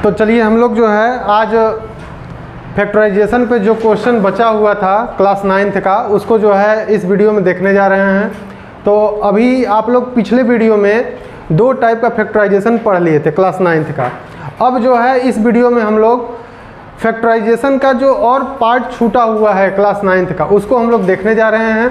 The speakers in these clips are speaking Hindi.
तो चलिए हम लोग जो है आज फैक्टराइजेशन पे जो क्वेश्चन बचा हुआ था क्लास 9th का उसको जो है इस वीडियो में देखने जा रहे हैं। तो अभी आप लोग पिछले वीडियो में दो टाइप का फैक्टराइजेशन पढ़ लिए थे क्लास 9th का। अब जो है इस वीडियो में हम लोग फैक्टराइजेशन का जो और पार्ट छूटा हुआ है क्लास 9th का उसको हम लोग देखने जा रहे हैं।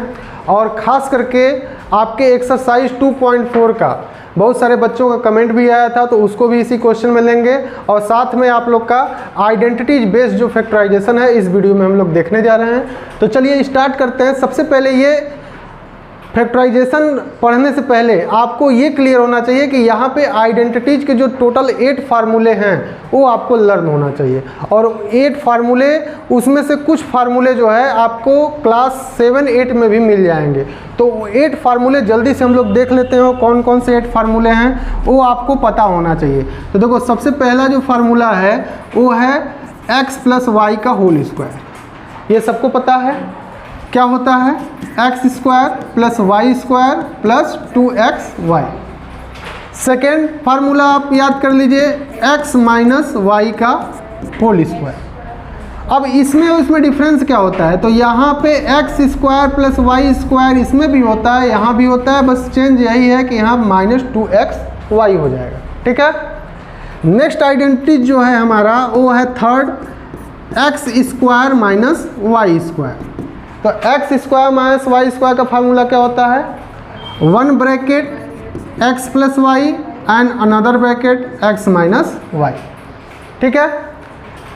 और ख़ास करके आपके एक्सरसाइज 2.4 का बहुत सारे बच्चों का कमेंट भी आया था, तो उसको भी इसी क्वेश्चन में लेंगे। और साथ में आप लोग का आइडेंटिटीज बेस्ड जो फैक्टराइजेशन है इस वीडियो में हम लोग देखने जा रहे हैं। तो चलिए स्टार्ट करते हैं। सबसे पहले ये फैक्टराइजेशन पढ़ने से पहले आपको ये क्लियर होना चाहिए कि यहाँ पे आइडेंटिटीज के जो टोटल 8 फार्मूले हैं वो आपको लर्न होना चाहिए। और 8 फार्मूले उसमें से कुछ फार्मूले जो है आपको क्लास 7-8 में भी मिल जाएंगे। तो 8 फार्मूले जल्दी से हम लोग देख लेते हैं कौन कौन से 8 फार्मूले हैं वो आपको पता होना चाहिए। तो देखो सबसे पहला जो फार्मूला है वो है x + y का होल स्क्वायर। ये सबको पता है क्या होता है, x² + y² + 2xy। Second formula आप याद कर लीजिए x - y का होल स्क्वायर। अब इसमें डिफरेंस क्या होता है, तो यहाँ पे x² + y² इसमें भी होता है, यहाँ भी होता है, बस चेंज यही है कि यहाँ -2xy हो जाएगा। ठीक है। नेक्स्ट आइडेंटिटी जो है हमारा वो है थर्ड x² - y²। तो x² - y² का फार्मूला क्या होता है, 1 bracket x + y and another bracket x - y। ठीक है।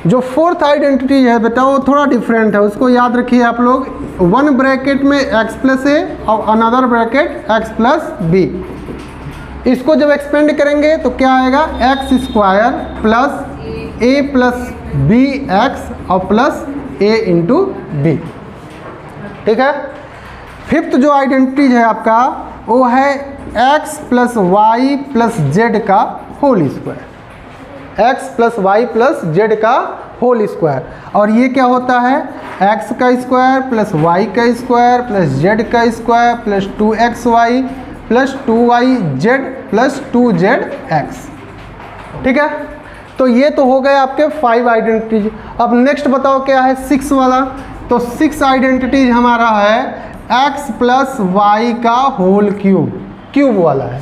जो फोर्थ आइडेंटिटी है बेटा वो थोड़ा डिफरेंट है, उसको याद रखिए आप लोग। 1 ब्रैकेट में x + a और अनदर ब्रैकेट x + b। इसको जब एक्सपेंड करेंगे तो क्या आएगा, x² + a + bx और प्लस a × b। ठीक है। फिफ्थ जो आइडेंटिटीज है आपका वो है x + y + z का whole square. x + y + z का होल स्क्वायर। और ये क्या होता है, x² + y² + z² + 2xy + 2yz + 2zx। ठीक है। तो ये तो हो गए आपके 5 आइडेंटिटीज। अब नेक्स्ट बताओ क्या है 6 वाला। तो 6 आइडेंटिटीज हमारा है x + y का होल क्यूब वाला है।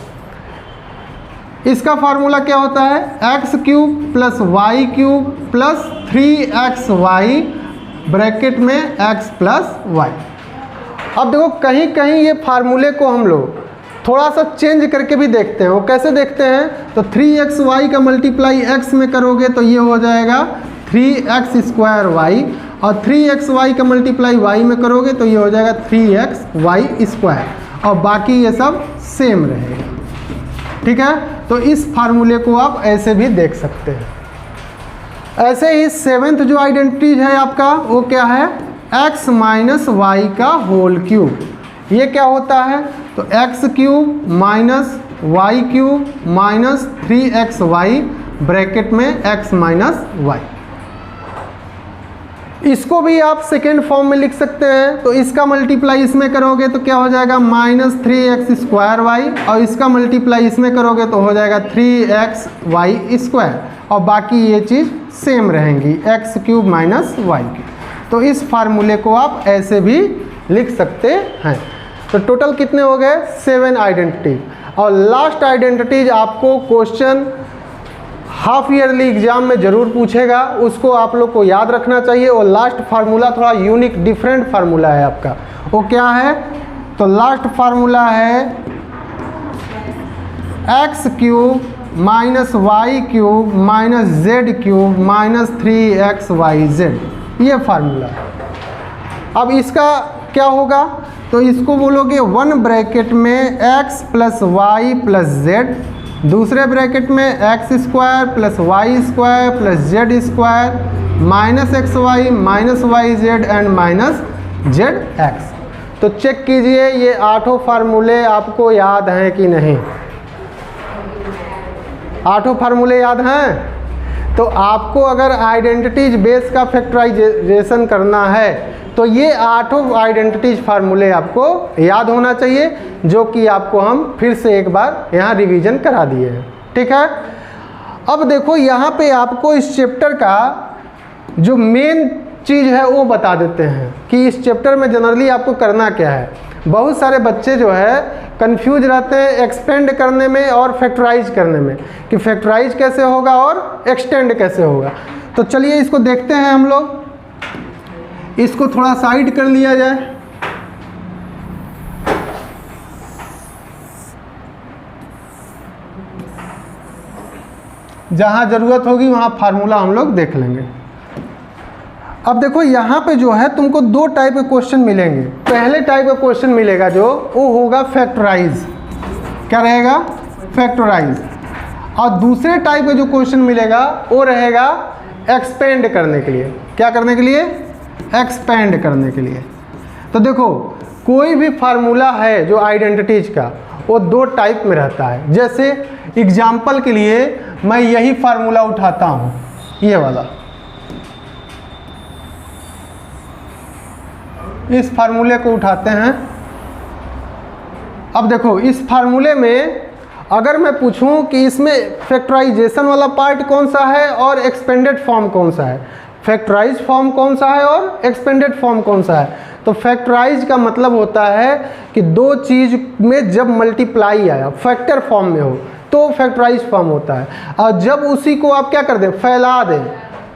इसका फार्मूला क्या होता है, x³ + y³ + 3xy ब्रैकेट में x + y। अब देखो कहीं कहीं ये फार्मूले को हम लोग थोड़ा सा चेंज करके भी देखते हैं। वो कैसे देखते हैं, तो 3xy का मल्टीप्लाई x में करोगे तो ये हो जाएगा 3x² और 3xy का मल्टीप्लाई y में करोगे तो ये हो जाएगा 3xy²। और बाकी ये सब सेम रहेगा। ठीक है। तो इस फार्मूले को आप ऐसे भी देख सकते हैं। ऐसे ही 7th जो आइडेंटिटीज है आपका वो क्या है, x - y का होल क्यूब। ये क्या होता है, तो x³ - y³ - 3xy ब्रैकेट में x - y। इसको भी आप सेकेंड फॉर्म में लिख सकते हैं। तो इसका मल्टीप्लाई इसमें करोगे तो क्या हो जाएगा -3x² और इसका मल्टीप्लाई इसमें करोगे तो हो जाएगा 3xy²। और बाकी ये चीज़ सेम रहेंगी x³ - y। तो इस फार्मूले को आप ऐसे भी लिख सकते हैं। तो टोटल कितने हो गए, 7 आइडेंटिटी। और लास्ट आइडेंटिटीज आपको क्वेश्चन हाफ ईयरली एग्जाम में ज़रूर पूछेगा, उसको आप लोग को याद रखना चाहिए। और लास्ट फार्मूला थोड़ा यूनिक डिफरेंट फार्मूला है आपका, वो क्या है, तो लास्ट फार्मूला है x³ - y³ - z³ - 3xyz। ये फार्मूला है। अब इसका क्या होगा, तो इसको बोलोगे 1 ब्रैकेट में x + y + z, दूसरे ब्रैकेट में x² + y² + z² -xy -yz and -zx। तो चेक कीजिए ये 8 फार्मूले आपको याद हैं कि नहीं। 8 फार्मूले याद हैं। तो आपको अगर आइडेंटिटीज बेस का फैक्टराइजेशन करना है तो ये 8 आइडेंटिटीज फार्मूले आपको याद होना चाहिए, जो कि आपको हम फिर से एक बार यहाँ रिवीजन करा दिए हैं। ठीक है। अब देखो यहाँ पे आपको इस चैप्टर का जो मेन चीज़ है वो बता देते हैं कि इस चैप्टर में जनरली आपको करना क्या है। बहुत सारे बच्चे जो है कंफ्यूज रहते हैं एक्सपेंड करने में और फैक्टराइज करने में, कि फैक्टराइज कैसे होगा और एक्सटेंड कैसे होगा। तो चलिए इसको देखते हैं हम लोग। इसको थोड़ा साइड कर लिया जाए। जहाँ ज़रूरत होगी वहाँ फार्मूला हम लोग देख लेंगे। अब देखो यहाँ पे जो है तुमको दो टाइप के क्वेश्चन मिलेंगे। पहले टाइप का क्वेश्चन मिलेगा जो वो होगा फैक्टराइज, क्या रहेगा, फैक्टराइज। और दूसरे टाइप का जो क्वेश्चन मिलेगा वो रहेगा एक्सपेंड करने के लिए। क्या करने के लिए, एक्सपेंड करने के लिए। तो देखो कोई भी फार्मूला है जो आइडेंटिटीज का वो दो टाइप में रहता है। जैसे एग्जाम्पल के लिए मैं यही फार्मूला उठाता हूँ, ये वाला, इस फार्मूले को उठाते हैं। अब देखो इस फार्मूले में अगर मैं पूछूं कि इसमें फैक्टराइजेशन वाला पार्ट कौन सा है और एक्सपेंडेड फॉर्म कौन सा है, फैक्टराइज फॉर्म कौन सा है और एक्सपेंडेड फॉर्म कौन सा है, तो फैक्टराइज का मतलब होता है कि दो चीज़ में जब मल्टीप्लाई आया फैक्टर फॉर्म में हो तो फैक्टराइज फॉर्म होता है, और जब उसी को आप क्या कर दें, फैला दें,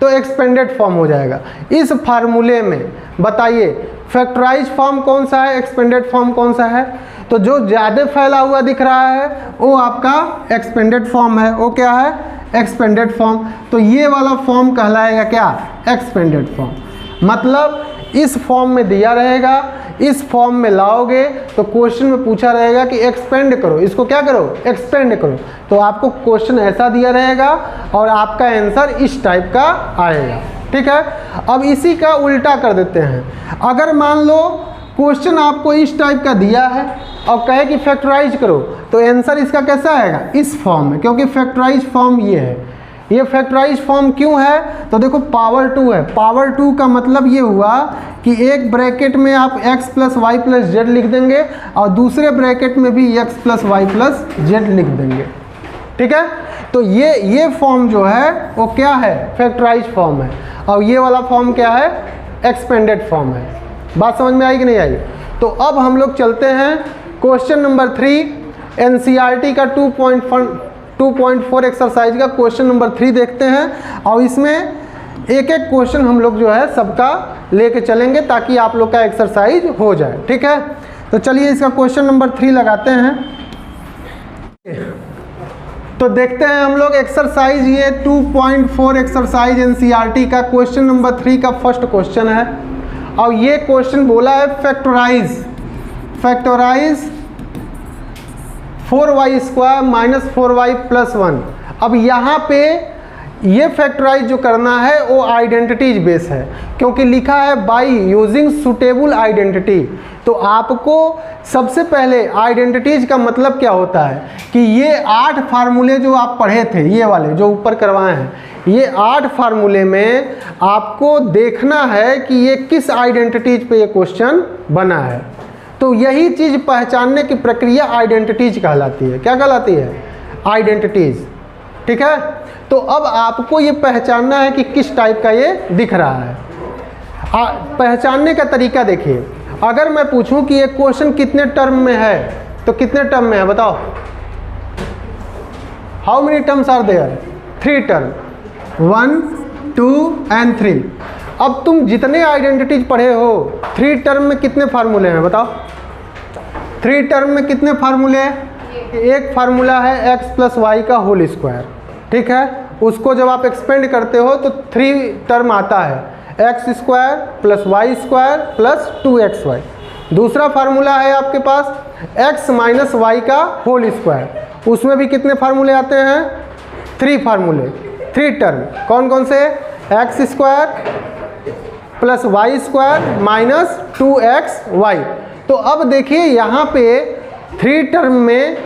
तो एक्सपेंडेड फॉर्म हो जाएगा। इस फार्मूले में बताइए फैक्टराइज फॉर्म कौन सा है, एक्सपेंडेड फॉर्म कौन सा है। तो जो ज़्यादा फैला हुआ दिख रहा है वो आपका एक्सपेंडेड फॉर्म है। वो क्या है, एक्सपेंडेड फॉर्म। तो ये वाला फॉर्म कहलाएगा क्या, एक्सपेंडेड फॉर्म। मतलब इस फॉर्म में दिया रहेगा, इस फॉर्म में लाओगे तो क्वेश्चन में पूछा रहेगा कि एक्सपेंड करो, इसको क्या करो, एक्सपेंड करो। तो आपको क्वेश्चन ऐसा दिया रहेगा और आपका आंसर इस टाइप का आएगा। ठीक है। अब इसी का उल्टा कर देते हैं। अगर मान लो क्वेश्चन आपको इस टाइप का दिया है और कहे कि फैक्टराइज करो, तो आंसर इसका कैसा आएगा, इस फॉर्म में, क्योंकि फैक्टराइज फॉर्म ये है। ये फैक्टराइज फॉर्म क्यों है, तो देखो पावर 2 है। पावर 2 का मतलब ये हुआ कि एक ब्रैकेट में आप x plus Y plus Z लिख देंगे और दूसरे ब्रैकेट में भी x plus Y plus Z लिख देंगे। ठीक है। तो ये फॉर्म जो है वो क्या है, फैक्टराइज फॉर्म है, और ये वाला फॉर्म क्या है, एक्सपेंडेड फॉर्म है। बात समझ में आई कि नहीं आई। तो अब हम लोग चलते हैं क्वेश्चन नंबर 3 एनसीईआरटी का 2.4 एक्सरसाइज का क्वेश्चन नंबर 3 देखते हैं। और इसमें एक एक क्वेश्चन हम लोग जो है सबका लेके चलेंगे ताकि आप लोग का एक्सरसाइज हो जाए। ठीक है। तो चलिए इसका क्वेश्चन नंबर 3 लगाते हैं। तो देखते हैं हम लोग एक्सरसाइज, ये 2.4 एक्सरसाइज एनसीईआरटी का क्वेश्चन नंबर 3 का फर्स्ट क्वेश्चन है। और ये क्वेश्चन बोला है factorise 4y² minus 4y plus 1। अब यहाँ पे ये फैक्टराइज जो करना है वो आइडेंटिटीज बेस है, क्योंकि लिखा है बाई यूजिंग सुटेबल आइडेंटिटी। तो आपको सबसे पहले आइडेंटिटीज का मतलब क्या होता है कि ये 8 फार्मूले जो आप पढ़े थे, ये वाले जो ऊपर करवाए हैं, ये 8 फार्मूले में आपको देखना है कि ये किस आइडेंटिटीज पे ये क्वेश्चन बना है। तो यही चीज़ पहचानने की प्रक्रिया आइडेंटिटीज कहलाती है। क्या कहलाती है, आइडेंटिटीज। ठीक है। तो अब आपको ये पहचानना है कि किस टाइप का ये दिख रहा है। पहचानने का तरीका देखिए। अगर मैं पूछूं कि ये क्वेश्चन कितने टर्म में है, तो कितने टर्म में है बताओ, how many terms are there, 3 term, 1 2 and 3। अब तुम जितने आइडेंटिटीज पढ़े हो 3 टर्म में कितने फार्मूले हैं बताओ, 3 टर्म में कितने फार्मूले हैं, एक फार्मूला है x प्लस वाई का होल स्क्वायर। ठीक है। उसको जब आप एक्सपेंड करते हो तो 3 टर्म आता है, x² plus y² plus 2xy। दूसरा फार्मूला है आपके पास x माइनस वाई का होल स्क्वायर। उसमें भी कितने फार्मूले आते हैं, 3 फार्मूले, 3 टर्म। कौन कौन से, x² plus y² minus 2xy। तो अब देखिए यहाँ पे 3 टर्म में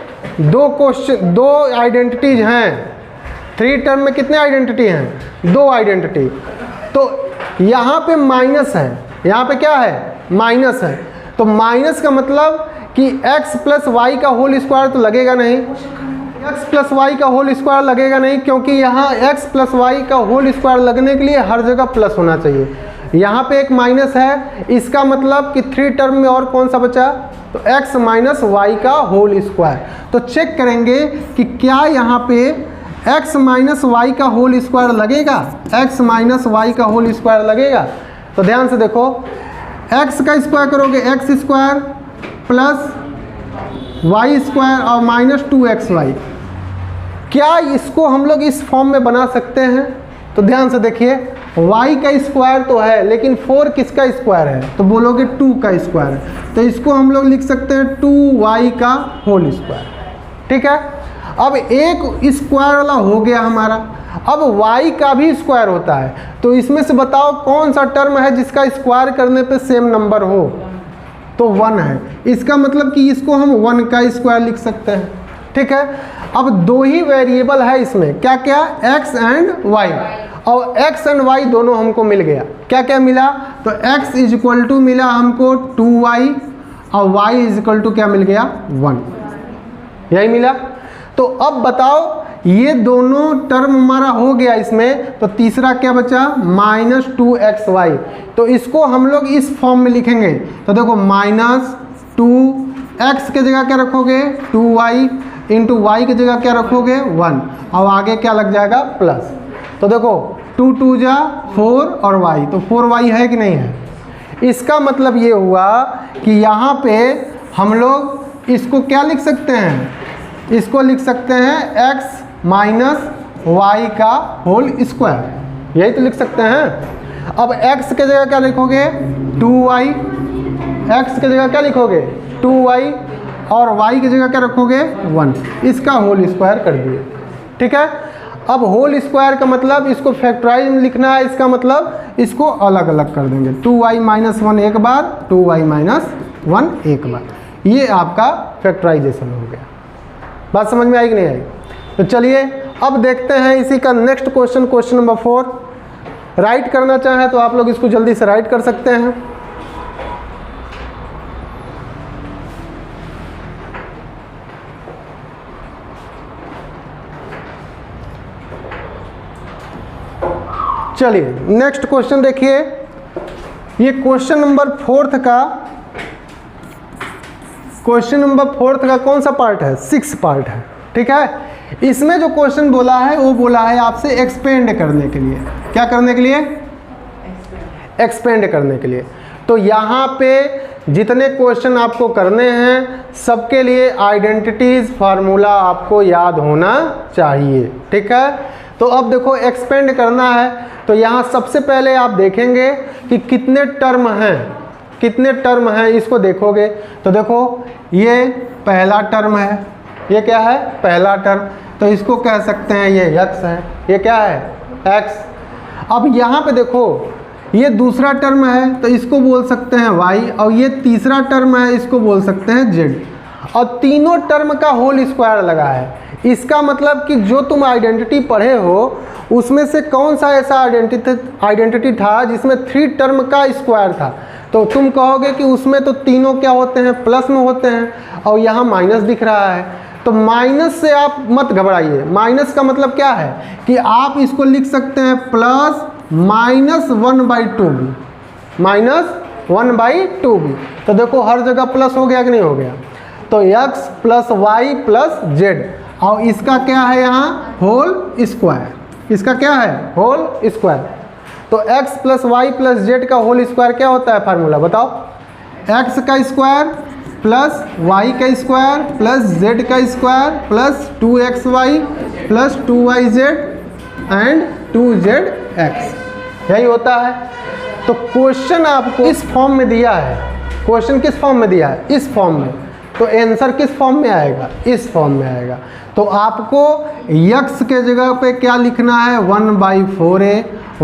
2 आइडेंटिटीज हैं। 3 टर्म में कितने आइडेंटिटी हैं, 2 आइडेंटिटी। तो यहाँ पे माइनस है, यहाँ पे क्या है, माइनस है। तो माइनस का मतलब कि x प्लस वाई का होल स्क्वायर तो लगेगा नहीं, एक्स प्लस वाई का होल स्क्वायर लगेगा नहीं, क्योंकि यहाँ एक्स प्लस वाई का होल स्क्वायर लगने के लिए हर जगह प्लस होना चाहिए। यहाँ पे एक माइनस है, इसका मतलब कि 3 टर्म में और कौन सा बचा, तो x माइनस वाई का होल स्क्वायर। तो चेक करेंगे कि क्या यहाँ पे x माइनस वाई का होल स्क्वायर लगेगा, x माइनस वाई का होल स्क्वायर लगेगा। तो ध्यान से देखो, x का स्क्वायर करोगे x square plus Y square और माइनस 2xy। क्या इसको हम लोग इस फॉर्म में बना सकते हैं? तो ध्यान से देखिए, y का स्क्वायर तो है लेकिन 4 किसका स्क्वायर है, तो बोलोगे 2 का स्क्वायर है, तो इसको हम लोग लिख सकते हैं 2y का होल स्क्वायर। ठीक है, अब एक स्क्वायर वाला हो गया हमारा, अब y का भी स्क्वायर होता है, तो इसमें से बताओ कौन सा टर्म है जिसका स्क्वायर करने पे सेम नंबर हो, तो 1 है। इसका मतलब कि इसको हम 1 का स्क्वायर लिख सकते हैं। ठीक है, अब 2 ही वेरिएबल है इसमें, क्या क्या, x एंड y, और x एंड y दोनों हमको मिल गया। क्या क्या मिला, तो x इज इक्वल टू मिला हमको 2y और y इज इक्वल टू क्या मिल गया, 1, यही मिला। तो अब बताओ, ये दोनों टर्म हमारा हो गया इसमें, तो तीसरा क्या बचा, माइनस 2xy। तो इसको हम लोग इस फॉर्म में लिखेंगे, तो देखो माइनस 2x के जगह क्या रखोगे, 2y इंटू वाई की जगह क्या रखोगे, 1, और आगे क्या लग जाएगा, प्लस। तो देखो 2 2 जा 4 और y, तो 4y है कि नहीं है। इसका मतलब ये हुआ कि यहाँ पे हम लोग इसको क्या लिख सकते हैं, इसको लिख सकते हैं x माइनस वाई का होल स्क्वायर, यही तो लिख सकते हैं। अब x के जगह क्या लिखोगे, 2y, x के जगह क्या लिखोगे, 2y, और y की जगह क्या रखोगे, 1, इसका होल स्क्वायर कर दिए। ठीक है, अब होल स्क्वायर का मतलब इसको फैक्टराइज में लिखना है, इसका मतलब इसको अलग अलग कर देंगे, 2y माइनस 1 एक बार, 2y माइनस 1 एक बार, ये आपका फैक्टराइजेशन हो गया। बात समझ में आई कि नहीं आई। तो चलिए अब देखते हैं इसी का next question, question number 4। Right करना चाहें तो आप लोग इसको जल्दी से राइट कर सकते हैं। चलिए नेक्स्ट क्वेश्चन देखिए, ये क्वेश्चन नंबर 4 का, क्वेश्चन नंबर 4 का कौन सा पार्ट है, 6 पार्ट है। ठीक है, इसमें जो क्वेश्चन बोला है वो बोला है आपसे एक्सपेंड करने के लिए, क्या करने के लिए, एक्सपेंड करने के लिए। तो यहाँ पे जितने क्वेश्चन आपको करने हैं सबके लिए आइडेंटिटीज फार्मूला आपको याद होना चाहिए। ठीक है, तो अब देखो एक्सपेंड करना है, तो यहाँ सबसे पहले आप देखेंगे कि कितने टर्म हैं, कितने टर्म हैं इसको देखोगे। तो देखो ये पहला टर्म है, ये क्या है, पहला टर्म, तो इसको कह सकते हैं ये x है, ये क्या है, x। अब यहाँ पे देखो ये दूसरा टर्म है, तो इसको बोल सकते हैं y, और ये तीसरा टर्म है, इसको बोल सकते हैं z, और तीनों टर्म का होल स्क्वायर लगा है। इसका मतलब कि जो तुम आइडेंटिटी पढ़े हो उसमें से कौन सा ऐसा आइडेंटिटी था जिसमें 3 टर्म का स्क्वायर था, तो तुम कहोगे कि उसमें तो तीनों क्या होते हैं, प्लस में होते हैं, और यहाँ माइनस दिख रहा है। तो माइनस से आप मत घबराइए, माइनस का मतलब क्या है कि आप इसको लिख सकते हैं plus minus 1/2b, minus 1/2b। तो देखो हर जगह प्लस हो गया कि नहीं हो गया, तो x plus Y plus Z, और इसका क्या है यहाँ, होल स्क्वायर, इसका क्या है, होल स्क्वायर। तो x plus Y plus Z का होल स्क्वायर क्या होता है, फार्मूला बताओ, x का स्क्वायर प्लस y का स्क्वायर प्लस z का square plus 2xy plus 2yz and 2zx, यही होता है। तो क्वेश्चन आपको इस फॉर्म में दिया है, क्वेश्चन किस फॉर्म में दिया है, इस फॉर्म में, तो आंसर किस फॉर्म में आएगा, इस फॉर्म में आएगा। तो आपको x के जगह पे क्या लिखना है, 1/4a,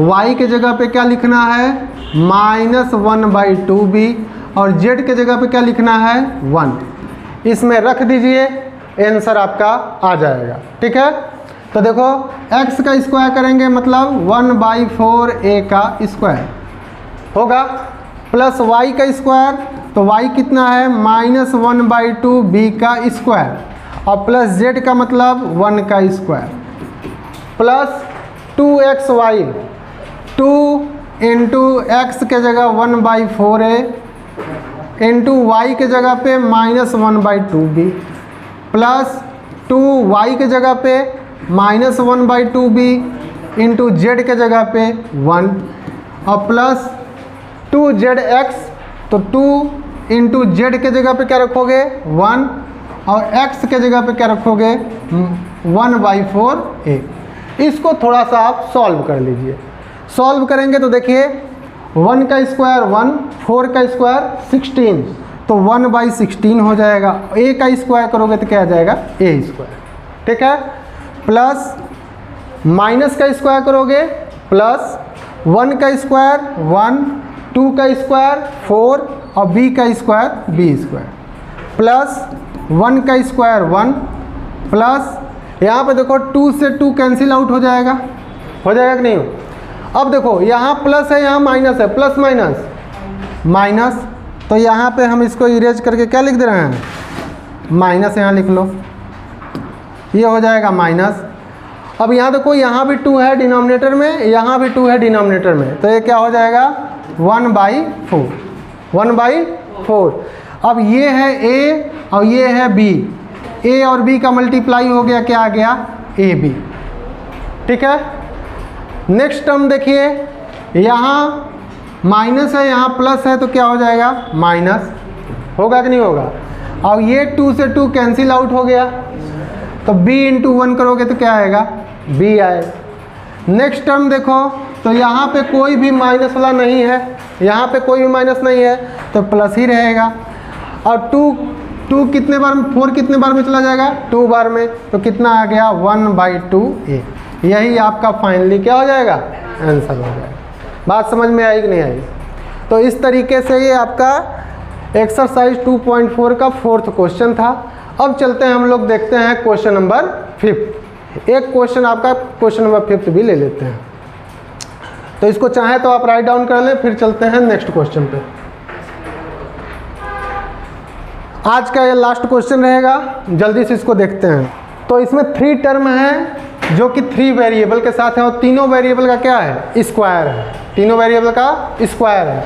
y के जगह पे क्या लिखना है, माइनस 1/2b, और z के जगह पे क्या लिखना है, 1। इसमें रख दीजिए, आंसर आपका आ जाएगा। ठीक है, तो देखो x का स्क्वायर करेंगे मतलब 1/4a का स्क्वायर होगा, प्लस y का स्क्वायर, तो y कितना है, माइनस 1/2b का स्क्वायर, और प्लस जेड का मतलब 1 का square plus 2xy, 2 into x के जगह 1/4a इंटू वाई के जगह पे -1/2b प्लस 2y के जगह पे -1/2b इंटू जेड के जगह पे 1 और प्लस 2zx, तो 2 इंटू जेड के जगह पे क्या रखोगे 1 और x के जगह पे क्या रखोगे 1/4a। इसको थोड़ा सा आप सॉल्व कर लीजिए। सॉल्व करेंगे तो देखिए 1 का स्क्वायर 1, 4 का स्क्वायर 16, तो 1/16 हो जाएगा। a का स्क्वायर करोगे तो क्या आ जाएगा a स्क्वायर, ठीक है। प्लस माइनस का स्क्वायर करोगे प्लस 1 का स्क्वायर 1, 2 का स्क्वायर 4 और b का स्क्वायर b स्क्वायर प्लस 1 का स्क्वायर 1 प्लस यहाँ पे देखो 2 से 2 कैंसिल आउट हो जाएगा कि नहीं। अब देखो यहाँ प्लस है यहाँ माइनस है, प्लस माइनस माइनस, तो यहाँ पे हम इसको इरेज करके क्या लिख दे रहे हैं माइनस, यहाँ लिख लो, ये हो जाएगा माइनस। अब यहाँ देखो यहाँ भी 2 है डिनोमिनेटर में, यहाँ भी 2 है डिनोमिनेटर में, तो ये क्या हो जाएगा 1/4, 1/4। अब ये है a और ये है b, a और b का मल्टीप्लाई हो गया, क्या आ गया ab, ठीक है। नेक्स्ट टर्म देखिए, यहाँ माइनस है यहाँ प्लस है, तो क्या हो जाएगा माइनस, होगा कि नहीं होगा। और ये 2 से 2 कैंसिल आउट हो गया, तो b इंटू 1 करोगे तो क्या आएगा b आएगा। नेक्स्ट टर्म देखो, तो यहाँ पे कोई भी माइनस वाला नहीं है, यहाँ पे कोई भी माइनस नहीं है, तो प्लस ही रहेगा। और 2 कितने बार में, 4 कितने बार में चला जाएगा 2 बार में, तो कितना आ गया 1/2a। यही आपका फाइनली क्या हो जाएगा आंसर हो जाएगा। बात समझ में आई कि नहीं आई। तो इस तरीके से ये आपका एक्सरसाइज 2.4 का 4th क्वेश्चन था। अब चलते हैं हम लोग देखते हैं क्वेश्चन नंबर 5। एक क्वेश्चन आपका क्वेश्चन नंबर 5 भी ले लेते हैं, तो इसको चाहे तो आप राइट डाउन कर लें, फिर चलते हैं नेक्स्ट क्वेश्चन पे। आज का ये लास्ट क्वेश्चन रहेगा, जल्दी से इसको देखते हैं। तो इसमें 3 टर्म है जो कि 3 वेरिएबल के साथ है, और तीनों वेरिएबल का क्या है स्क्वायर है, तीनों वेरिएबल का स्क्वायर है।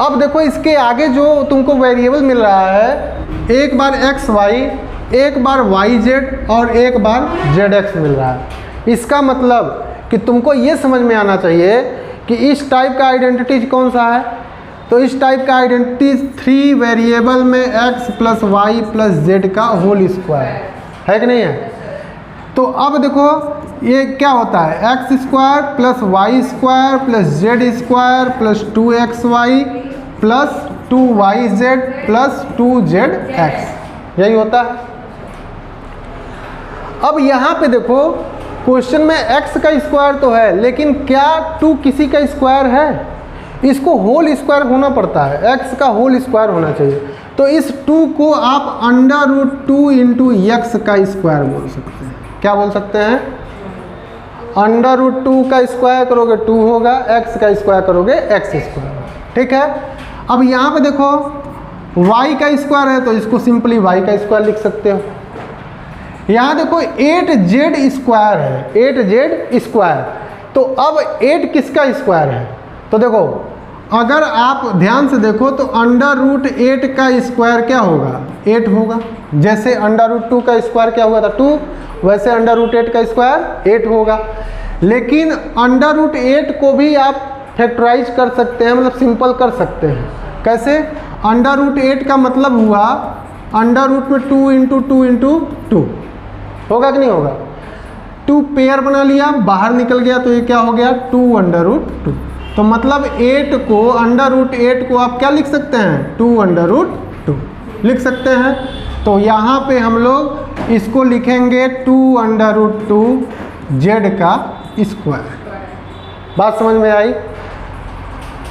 अब देखो इसके आगे जो तुमको वेरिएबल मिल रहा है, एक बार एक्स वाई, एक बार वाई जेड और एक बार जेड एक्स मिल रहा है। इसका मतलब कि तुमको ये समझ में आना चाहिए कि इस टाइप का आइडेंटिटी कौन सा है। तो इस टाइप का आइडेंटिटी 3 वेरिएबल में X plus Y plus Z का होल स्क्वायर है कि नहीं है। तो अब देखो ये क्या होता है X square plus Y square plus Z square plus 2xy plus 2yz plus 2zx, यही होता है। अब यहाँ पे देखो क्वेश्चन में x का स्क्वायर तो है, लेकिन क्या 2 किसी का स्क्वायर है, इसको होल स्क्वायर होना पड़ता है, x का होल स्क्वायर होना चाहिए। तो इस 2 को आप √2 इंटू एक्स का स्क्वायर बोल सकते हैं। क्या बोल सकते हैं √2 का स्क्वायर करोगे 2 होगा, x का स्क्वायर करोगे x स्क्वायर, ठीक है। अब यहाँ पे देखो y का स्क्वायर है, तो इसको सिंपली y का स्क्वायर लिख सकते हो। यहाँ देखो 8z स्क्वायर है, 8z स्क्वायर, तो अब 8 किसका स्क्वायर है। तो देखो अगर आप ध्यान से देखो तो √8 का स्क्वायर क्या होगा 8 होगा, जैसे √2 का स्क्वायर क्या हुआ था 2, वैसे √8 का स्क्वायर 8 होगा। लेकिन √8 को भी आप फैक्टराइज कर सकते हैं, मतलब सिंपल कर सकते हैं। कैसे √8 का मतलब हुआ √ में 2 इंटू 2 इंटू 2 होगा कि नहीं होगा। 2 पेयर बना लिया, बाहर निकल गया, तो ये क्या हो गया 2 √2। तो मतलब 8 को √8 को आप क्या लिख सकते हैं 2 √2 लिख सकते हैं। तो यहाँ पे हम लोग इसको लिखेंगे 2 √2 जेड का स्क्वायर। बात समझ में आई।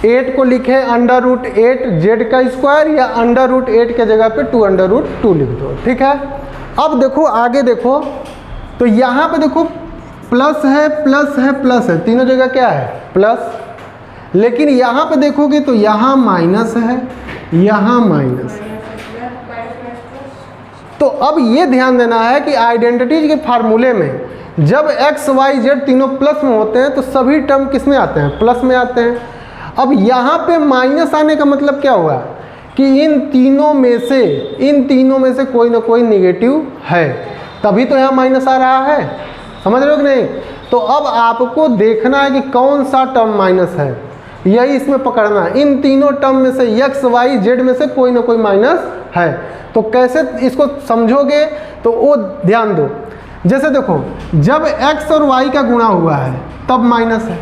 8 को लिखे √8 जेड का स्क्वायर, या √8 के जगह पे 2 √2 लिख दो, ठीक है। अब देखो आगे देखो, तो यहाँ पे देखो प्लस है प्लस है प्लस है, तीनों जगह क्या है प्लस। लेकिन यहाँ पे देखोगे तो यहाँ माइनस है, यहाँ माइनस है, तो अब ये ध्यान देना है कि आइडेंटिटीज के फार्मूले में जब एक्स वाई जेड तीनों प्लस में होते हैं तो सभी टर्म किस में आते हैं, प्लस में आते हैं। अब यहाँ पे माइनस आने का मतलब क्या हुआ कि इन तीनों में से कोई ना कोई निगेटिव है, तभी तो यहाँ माइनस आ रहा है, समझ रहे हो कि नहीं। तो अब आपको देखना है कि कौन सा टर्म माइनस है, यही इसमें पकड़ना है। इन तीनों टर्म में से एक्स वाई जेड में से कोई ना कोई माइनस है। तो कैसे इसको समझोगे, तो वो ध्यान दो। जैसे देखो, जब x और y का गुणा हुआ है तब माइनस है,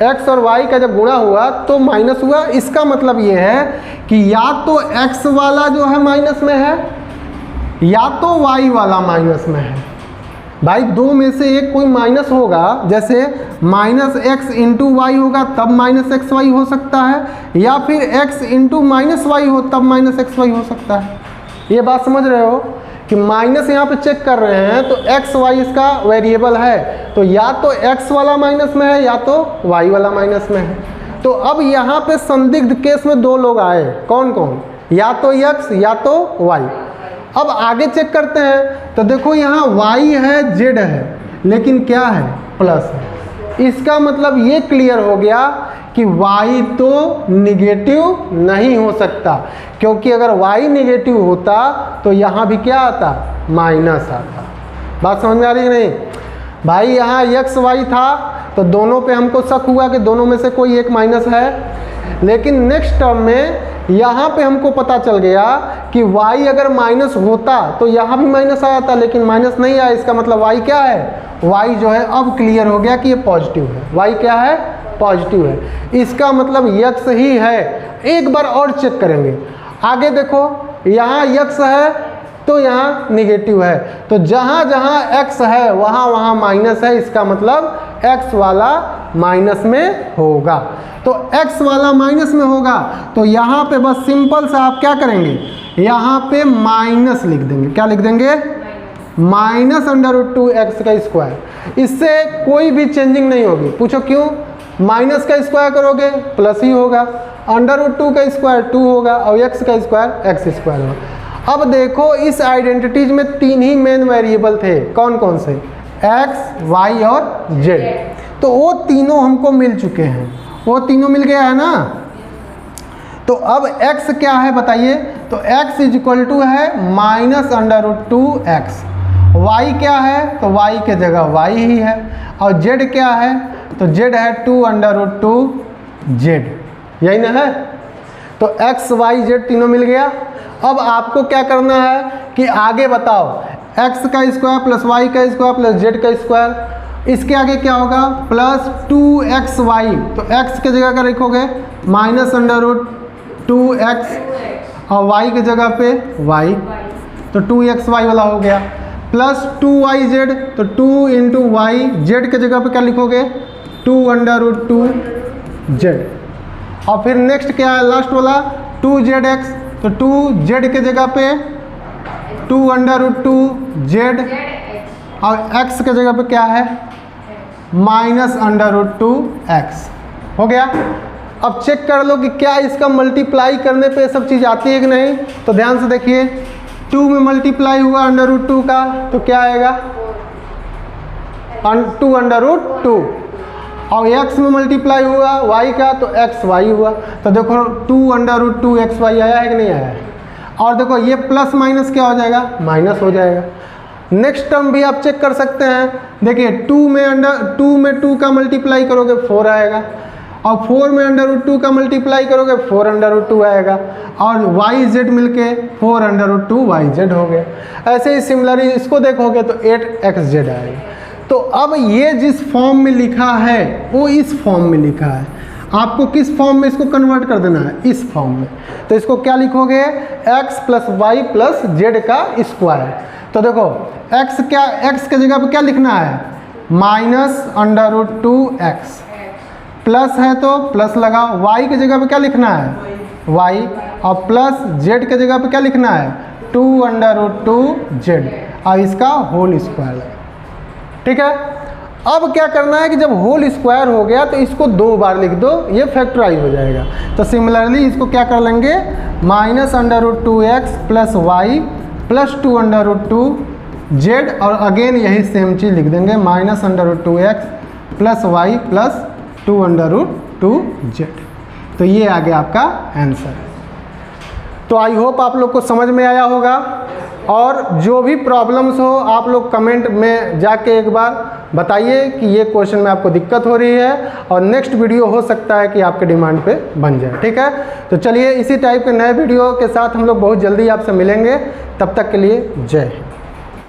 x और y का जब गुणा हुआ तो माइनस हुआ। इसका मतलब ये है कि या तो x वाला जो है माइनस में है या तो y वाला माइनस में है। भाई दो में से एक कोई माइनस होगा, जैसे माइनस एक्स इंटू वाई होगा तब माइनस एक्स वाई हो सकता है, या फिर x इंटू माइनस वाई हो तब माइनस एक्स वाई हो सकता है। ये बात समझ रहे हो कि माइनस यहाँ पे चेक कर रहे हैं तो एक्स वाई इसका वेरिएबल है, तो या तो एक्स वाला माइनस में है या तो वाई वाला माइनस में है। तो अब यहाँ पे संदिग्ध केस में दो लोग आए, कौन कौन, या तो एक्स या तो वाई। अब आगे चेक करते हैं तो देखो यहाँ वाई है जेड है लेकिन क्या है, प्लस है। इसका मतलब ये क्लियर हो गया कि y तो निगेटिव नहीं हो सकता, क्योंकि अगर y निगेटिव होता तो यहाँ भी क्या आता, माइनस आता। बात समझ में आ रही है नहीं भाई। यहाँ x y था तो दोनों पे हमको शक हुआ कि दोनों में से कोई एक माइनस है, लेकिन नेक्स्ट टर्म में यहाँ पे हमको पता चल गया कि y अगर माइनस होता तो यहाँ भी माइनस आया था, लेकिन माइनस नहीं आया। इसका मतलब y क्या है, y जो है अब क्लियर हो गया कि ये पॉजिटिव है, y क्या है, पॉजिटिव है। इसका मतलब x ही है। एक बार और चेक करेंगे, आगे देखो यहाँ x है तो यहाँ निगेटिव है, तो जहाँ जहाँ x है वहाँ वहाँ माइनस है। इसका मतलब x वाला माइनस में होगा। तो x वाला माइनस में होगा तो यहाँ पे बस सिंपल सा आप क्या करेंगे, यहाँ पे माइनस लिख देंगे। क्या लिख देंगे, माइनस अंडर रूट 2x का स्क्वायर। इससे कोई भी चेंजिंग नहीं होगी। पूछो क्यों, माइनस का स्क्वायर करोगे प्लस ही होगा, अंडर रूट 2 का स्क्वायर 2 होगा और x का स्क्वायर x स्क्वायर होगा। अब देखो इस आइडेंटिटीज में तीन ही मेन वेरिएबल थे, कौन कौन से, x, y और z। तो वो तीनों हमको मिल चुके हैं, वो तीनों मिल गया है ना। तो अब x क्या है बताइए, तो x इज इक्वल टू है minus under root 2x। y क्या है, तो y के जगह y ही है, और z क्या है, तो z है 2 अंडर रूट 2z, यही ना है। तो x y z तीनों मिल गया। अब आपको क्या करना है कि आगे बताओ, x का स्क्वायर प्लस y का स्क्वायर प्लस z का स्क्वायर, इसके आगे क्या होगा, प्लस 2xy। तो x के जगह का लिखोगे माइनस अंडर रूट 2x और y के जगह पे y, तो 2xy वाला हो गया, प्लस 2yz, तो 2 इंटू वाई, जेड के जगह पे क्या लिखोगे 2 अंडर रूट 2z। और फिर नेक्स्ट क्या है लास्ट वाला 2zx, तो 2z के जगह पे 2 अंडर रूट 2z और x के जगह पे क्या है माइनस अंडर रूट 2x। हो गया। अब चेक कर लो कि क्या इसका मल्टीप्लाई करने पे सब चीज़ आती है कि नहीं। तो ध्यान से देखिए, 2 में मल्टीप्लाई हुआ अंडर रूट 2 का तो क्या आएगा 2 अंडर रूट 2, और x में मल्टीप्लाई हुआ y का तो x y हुआ। तो देखो 2 अंडर रूट 2 x y आया है कि नहीं आया है। और देखो ये प्लस माइनस क्या हो जाएगा, माइनस हो जाएगा। नेक्स्ट टर्म भी आप चेक कर सकते हैं, देखिए 2 में 2 का मल्टीप्लाई करोगे 4 आएगा, और 4 में अंडर रूट 2 का मल्टीप्लाई करोगे 4 अंडर रूट 2 आएगा, और वाई जेड मिलके 4 अंडर रूट 2 वाई जेड हो गया। ऐसे ही सिमिलरली इसको देखोगे तो 8xz आएगा। तो अब ये जिस फॉर्म में लिखा है वो इस फॉर्म में लिखा है, आपको किस फॉर्म में इसको कन्वर्ट कर देना है, इस फॉर्म में। तो इसको क्या लिखोगे x plus Y plus Z का स्क्वायर। तो देखो x के जगह पे क्या लिखना है minus under root 2x, plus है तो प्लस लगाओ, y के जगह पे क्या लिखना है y, और प्लस z के जगह पे क्या लिखना है 2 अंडर रूट 2z और इसका होल स्क्वायर। ठीक है। अब क्या करना है कि जब होल स्क्वायर हो गया तो इसको 2 बार लिख दो, ये फैक्टराइज हो जाएगा। तो सिमिलरली इसको क्या कर लेंगे minus under root 2x plus Y plus 2√2z और अगेन यही सेम चीज़ लिख देंगे -√2x plus Y plus 2√2z। तो ये आ गया आपका आंसर। तो आई होप आप लोग को समझ में आया होगा, और जो भी प्रॉब्लम्स हो आप लोग कमेंट में जाके एक बार बताइए कि ये क्वेश्चन में आपको दिक्कत हो रही है, और नेक्स्ट वीडियो हो सकता है कि आपके डिमांड पे बन जाए। ठीक है, तो चलिए इसी टाइप के नए वीडियो के साथ हम लोग बहुत जल्दी आपसे मिलेंगे। तब तक के लिए जय हिंद।